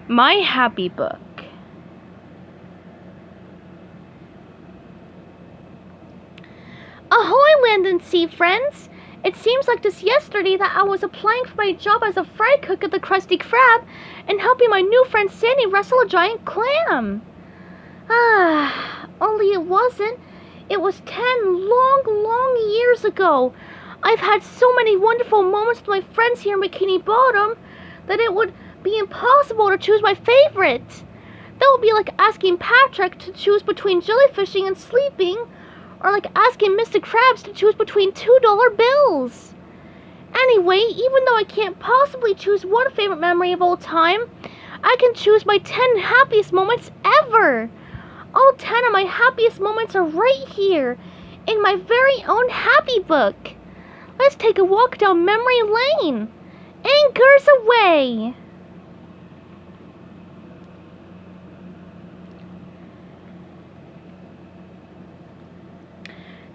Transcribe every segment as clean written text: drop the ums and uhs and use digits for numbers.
My happy book. Ahoy, land and sea friends! It seems like just yesterday that I was applying for my job as a fry cook at the Krusty Krab and helping my new friend Sandy wrestle a giant clam. Only it wasn't. It was 10 long years ago. I've had so many wonderful moments with my friends here in Bikini Bottom that it would be impossible to choose my favorite. That would be like asking Patrick to choose between jellyfishing and sleeping, or like asking Mr. Krabs to choose between $2 bills. Anyway, even though I can't possibly choose one favorite memory of all time, I can choose my 10 happiest moments ever. All 10 of my happiest moments are right here, in my very own happy book. Let's take a walk down memory lane. Anchors away!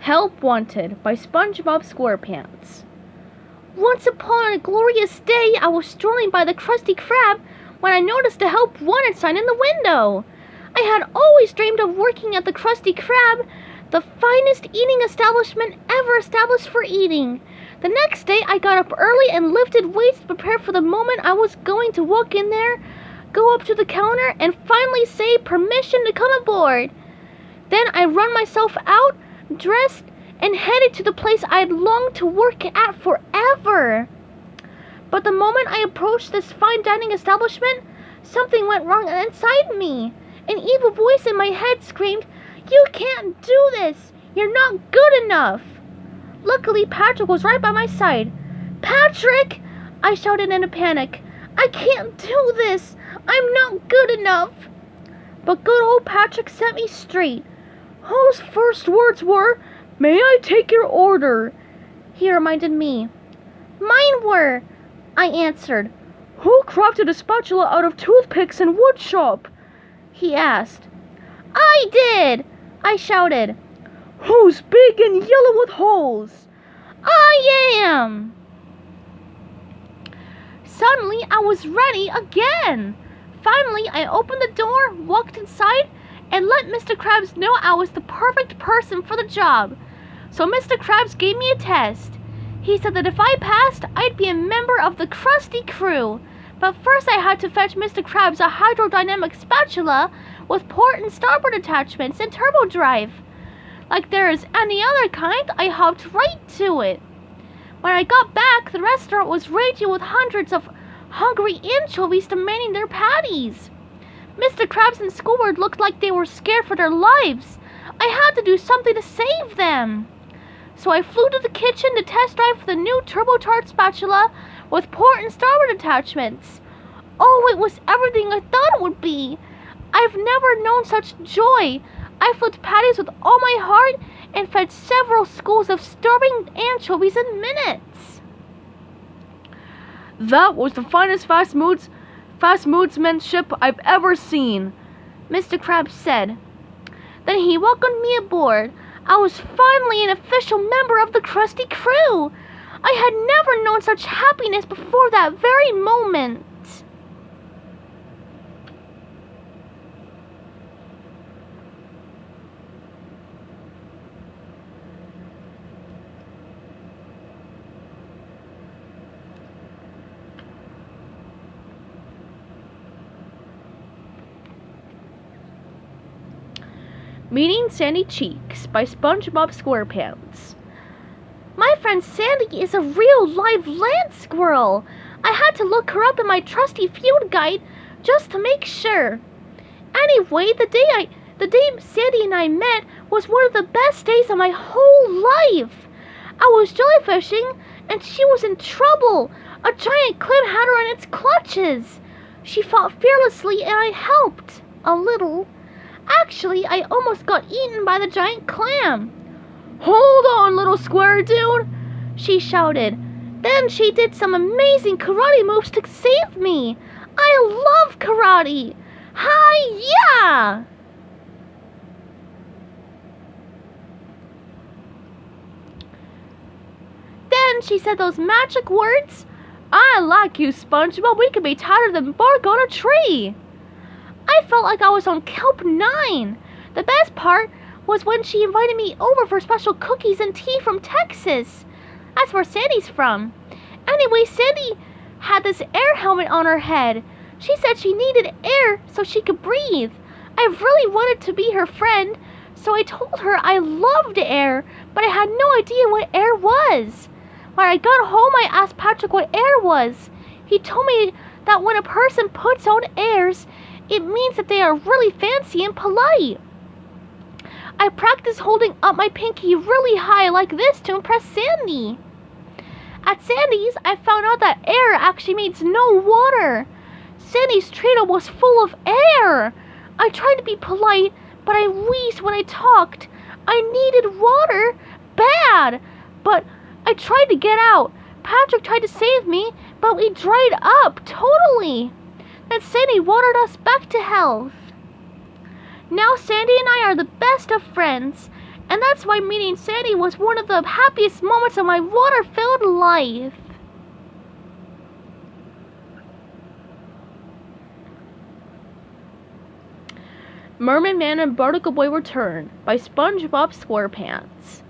Help Wanted by SpongeBob SquarePants. Once upon a glorious day, I was strolling by the Krusty Krab when I noticed a Help Wanted sign in the window. I had always dreamed of working at the Krusty Krab, the finest eating establishment ever established for eating. The next day, I got up early and lifted weights to prepare for the moment I was going to walk in there, go up to the counter, and finally say permission to come aboard. Then I run myself out, dressed, and headed to the place I had longed to work at forever. But the moment I approached this fine dining establishment, something went wrong inside me. An evil voice in my head screamed, "You can't do this! You're not good enough!" Luckily, Patrick was right by my side. "Patrick!" I shouted in a panic. "I can't do this! I'm not good enough!" But good old Patrick set me straight. Whose first words were, "May I take your order?" He reminded me. "Mine were," I answered. "Who crafted a spatula out of toothpicks and wood shop?" he asked. "I did!" I shouted. "Who's big and yellow with holes?" "I am!" Suddenly, I was ready again. Finally, I opened the door, walked inside, and let Mr. Krabs know I was the perfect person for the job. So Mr. Krabs gave me a test. He said that if I passed, I'd be a member of the Krusty Crew. But first I had to fetch Mr. Krabs a hydrodynamic spatula with port and starboard attachments and turbo drive. Like there is any other kind, I hopped right to it. When I got back, the restaurant was raging with hundreds of hungry anchovies demanding their patties. Mr. Krabs and Squidward looked like they were scared for their lives. I had to do something to save them. So I flew to the kitchen to test drive the new turbocharged spatula with port and starboard attachments. Oh, it was everything I thought it would be. I've never known such joy. I flipped patties with all my heart and fed several schools of starving anchovies in minutes. That was the finest fast moodsmanship I've ever seen, Mr. Krabs said. Then he welcomed me aboard. I was finally an official member of the Krusty Crew. I had never known such happiness before that very moment. Meeting Sandy Cheeks by SpongeBob SquarePants. My friend Sandy is a real live land squirrel. I had to look her up in my trusty field guide just to make sure. Anyway, the day Sandy and I met was one of the best days of my whole life. I was jellyfishing and she was in trouble. A giant clam had her in its clutches. She fought fearlessly and I helped a little. Actually, I almost got eaten by the giant clam. "Hold on, little square dude," she shouted. Then she did some amazing karate moves to save me. I love karate. Hi-ya! Then she said those magic words, I like you, SpongeBob. We could be tighter than bark on a tree. I felt like I was on Kelp 9. The best part was when she invited me over for special cookies and tea from Texas. That's where Sandy's from. Anyway, Sandy had this air helmet on her head. She said she needed air so she could breathe. I really wanted to be her friend, so I told her I loved air, but I had no idea what air was. When I got home, I asked Patrick what air was. He told me that when a person puts on airs, it means that they are really fancy and polite. I practiced holding up my pinky really high like this to impress Sandy. At Sandy's, I found out that air actually means no water. Sandy's trailer was full of air. I tried to be polite, but I wheezed when I talked. I needed water bad, but I tried to get out. Patrick tried to save me, but we dried up totally. Then Sandy watered us back to health. Now Sandy and I are the best of friends, and that's why meeting Sandy was one of the happiest moments of my water-filled life. Mermaid Man and Barnacle Boy Return by SpongeBob SquarePants.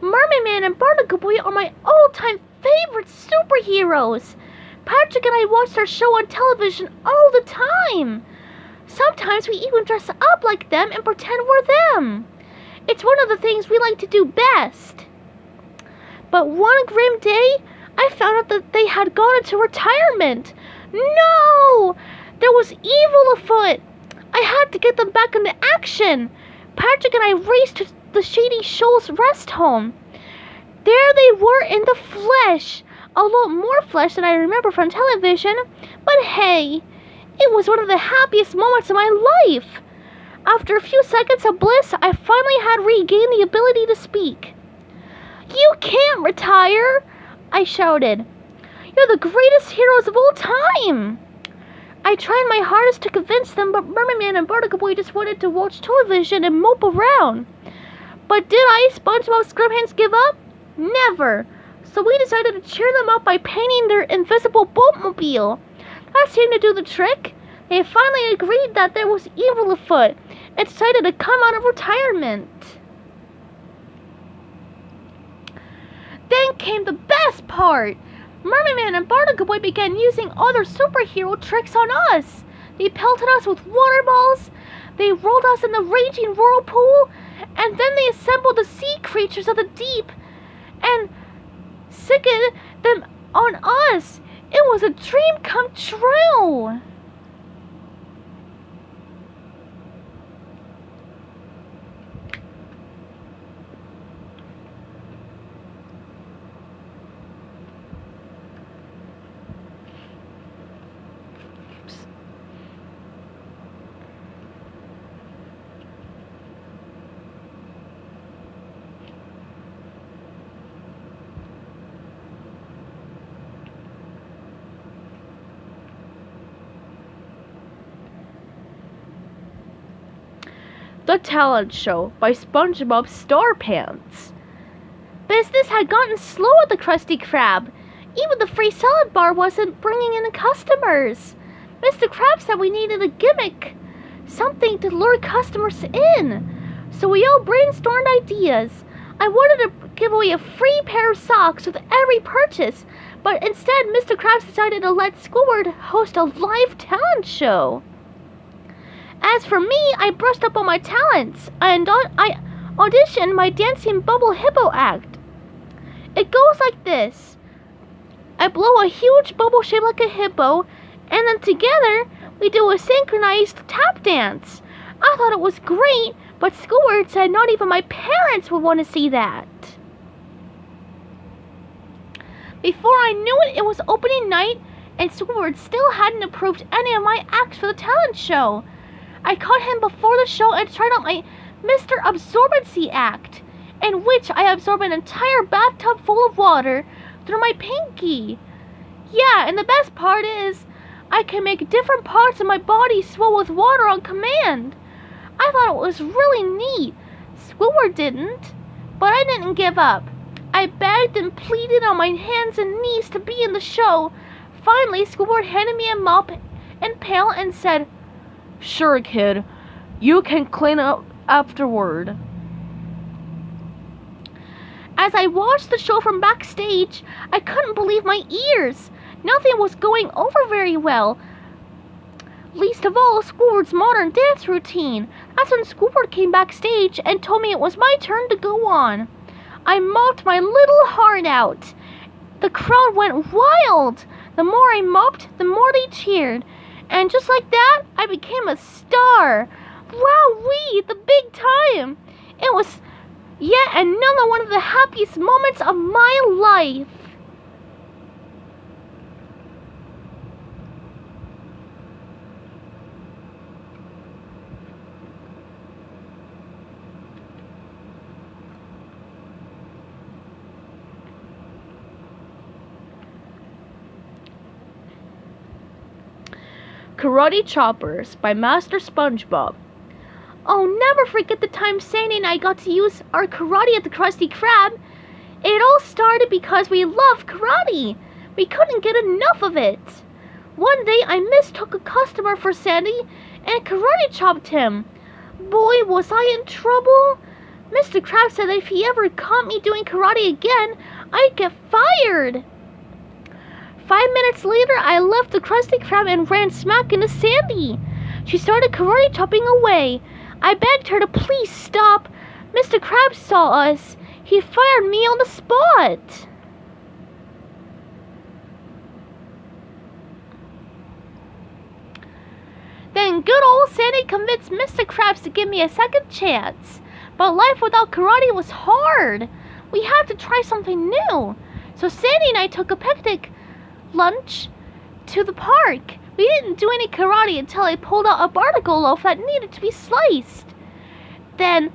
Mermaid Man and Barnacle Boy are my all-time favorite superheroes. Patrick and I watch their show on television all the time. Sometimes we even dress up like them and pretend we're them. It's one of the things we like to do best. But one grim day, I found out that they had gone into retirement. No! There was evil afoot. I had to get them back into action. Patrick and I raced to the Shady Shoals rest home. There they were in the flesh. A lot more flesh than I remember from television. But hey, it was one of the happiest moments of my life. After a few seconds of bliss, I finally had regained the ability to speak. You can't retire, I shouted. You're the greatest heroes of all time. I tried my hardest to convince them, but Mermaid Man and Barnacle Boy just wanted to watch television and mope around. But did I, SpongeBob SquarePants, give up? Never. So we decided to cheer them up by painting their invisible boatmobile. That seemed to do the trick. They finally agreed that there was evil afoot and decided to come out of retirement. Then came the best part. Mermaid Man and Barnacle Boy began using all their superhero tricks on us. They pelted us with water balls, they rolled us in the raging whirlpool, and then they assembled the sea creatures of the deep and sickened them on us. It was a dream come true. The Talent Show by SpongeBob SquarePants. Business had gotten slow at the Krusty Krab. Even the free salad bar wasn't bringing in customers. Mr. Krab said we needed a gimmick, something to lure customers in. So we all brainstormed ideas. I wanted to give away a free pair of socks with every purchase, but instead Mr. Krabs decided to let Squidward host a live talent show. As for me, I brushed up on my talents, and I auditioned my dancing bubble hippo act. It goes like this. I blow a huge bubble shaped like a hippo, and then together we do a synchronized tap dance. I thought it was great, but Squidward said not even my parents would want to see that. Before I knew it, it was opening night, and Squidward still hadn't approved any of my acts for the talent show. I caught him before the show and tried out my Mr. Absorbency act, in which I absorb an entire bathtub full of water through my pinky. Yeah, and the best part is, I can make different parts of my body swell with water on command. I thought it was really neat. Squidward didn't, but I didn't give up. I begged and pleaded on my hands and knees to be in the show. Finally, School Board handed me a mop and pail and said, "Sure, kid. You can clean up afterward." As I watched the show from backstage, I couldn't believe my ears. Nothing was going over very well. Least of all, School Board's modern dance routine. That's when School Board came backstage and told me it was my turn to go on. I mopped my little heart out. The crowd went wild. The more I mopped, the more they cheered. And just like that, I became a star. Wow-wee, the big time. It was yet another one of the happiest moments of my life. Karate Choppers by Master SpongeBob. Oh, never forget the time Sandy and I got to use our karate at the Krusty Krab. It all started because we love karate. We couldn't get enough of it. One day I mistook a customer for Sandy and karate chopped him. Boy, was I in trouble. Mr. Krab said that if he ever caught me doing karate again, I'd get fired. 5 minutes later, I left the Krusty Krab and ran smack into Sandy. She started karate chopping away. I begged her to please stop. Mr. Krab saw us. He fired me on the spot. Then good old Sandy convinced Mr. Krabs to give me a second chance. But life without karate was hard. We had to try something new. So Sandy and I took a picnic lunch to the park. We didn't do any karate until I pulled out a barnacle loaf that needed to be sliced. Then,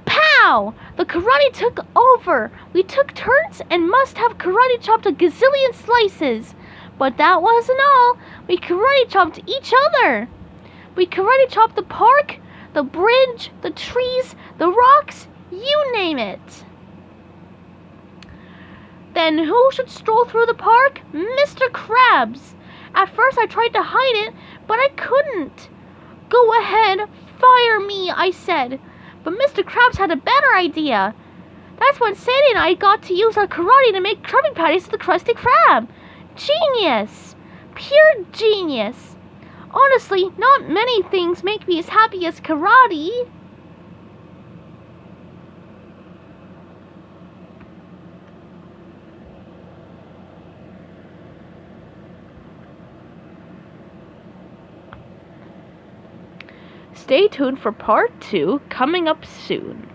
pow! The karate took over. We took turns and must have karate chopped a gazillion slices. But that wasn't all. We karate chopped each other. We karate chopped the park, the bridge, the trees, the rocks, you name it. Then who should stroll through the park? Mr. Krabs. At first I tried to hide it, but I couldn't. Go ahead, fire me, I said. But Mr. Krabs had a better idea. That's when Sandy and I got to use our karate to make Krabby Patties to the Krusty Krab. Genius. Pure genius. Honestly, not many things make me as happy as karate. Stay tuned for part 2 coming up soon.